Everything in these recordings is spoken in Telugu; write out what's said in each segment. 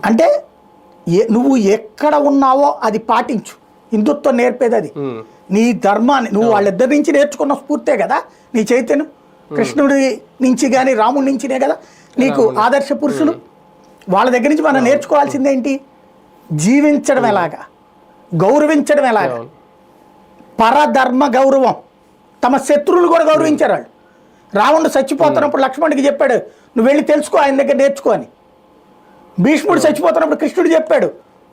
అంటే నువ్వు ఎక్కడ ఉన్నావో అది పాటించు. హిందుత్వం నేర్పేది అది. నీ ధర్మాన్ని నువ్వు వాళ్ళిద్దరి నుంచి నేర్చుకున్న స్ఫూర్తే కదా నీ చైతన్యం. కృష్ణుడి నుంచి కానీ రాముడి నుంచినే కదా నీకు ఆదర్శ పురుషులు. వాళ్ళ దగ్గర నుంచి మనం నేర్చుకోవాల్సిందేంటి? జీవించడం ఎలాగా, గౌరవించడం ఎలాగా, పరధర్మ గౌరవం. తమ శత్రువులు కూడా గౌరవించారు వాళ్ళు. రావణుడు చచ్చిపోతున్నప్పుడు లక్ష్మణుడికి చెప్పాడు, నువ్వు వెళ్ళి తెలుసుకో, ఆయన దగ్గర నేర్చుకో అని. భీష్ముడు చచ్చిపోతున్నప్పుడు కృష్ణుడు చెప్పాడు,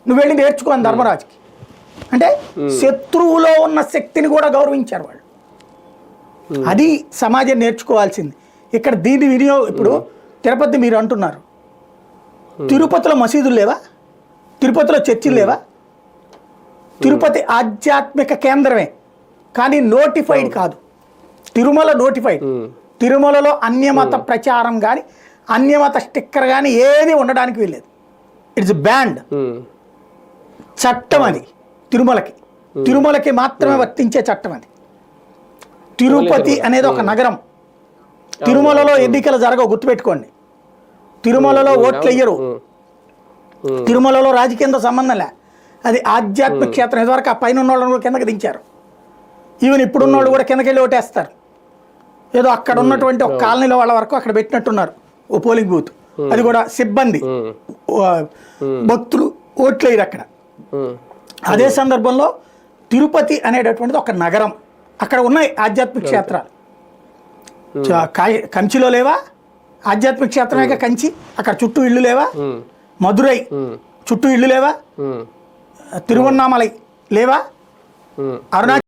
నువ్వు వెళ్ళి నేర్చుకో అని ధర్మరాజుకి. అంటే శత్రువులో ఉన్న శక్తిని కూడా గౌరవించారు వాళ్ళు. అది సమాజం నేర్చుకోవాల్సింది. ఇక్కడ దీని వినియోగం ఇప్పుడు తిరుపతి మీరు అంటున్నారు, తిరుపతిలో మసీదులు లేవా? తిరుపతిలో చర్చిలు లేవా? తిరుపతి ఆధ్యాత్మిక కేంద్రమే, కానీ నోటిఫైడ్ కాదు. తిరుమల నోటిఫైడ్. తిరుమలలో అన్యమత ప్రచారం కానీ అన్యమత స్టిక్కర్ కానీ ఏది ఉండడానికి వీల్లేదు. It's band. చట్టం అది. తిరుమలకి మాత్రమే వర్తించే చట్టం అది. తిరుపతి అనేది ఒక నగరం. తిరుమలలో ఎన్నికలు జరగవు, గుర్తుపెట్టుకోండి. తిరుమలలో ఓట్లు వేయరు. తిరుమలలో రాజకీయంతో సంబంధం లే. అది ఆధ్యాత్మిక క్షేత్రం. ఇదివరకు ఆ పైన ఉన్న వాళ్ళని కూడా కిందకి దించారు. ఈవెన్ ఇప్పుడున్న వాళ్ళు కూడా కిందకి వెళ్ళి ఓటేస్తారు. ఏదో అక్కడ ఉన్నటువంటి ఒక కాలనీలో వాళ్ళ వరకు అక్కడ పెట్టినట్టున్నారు ఓ పోలింగ్ బూత్. అది కూడా సిబ్బంది, భక్తులు ఓట్లు వేయరు అక్కడ. అదే సందర్భంలో తిరుపతి అనేటటువంటిది ఒక నగరం. అక్కడ ఉన్నాయి ఆధ్యాత్మిక క్షేత్రాలు. కంచిలో లేవా? ఆధ్యాత్మిక క్షేత్రమే కంచి. అక్కడ చుట్టూ ఇళ్ళు లేవా? మధురై చుట్టూ ఇళ్ళు లేవా? తిరువన్నామలై లేవా? అరుణాచల్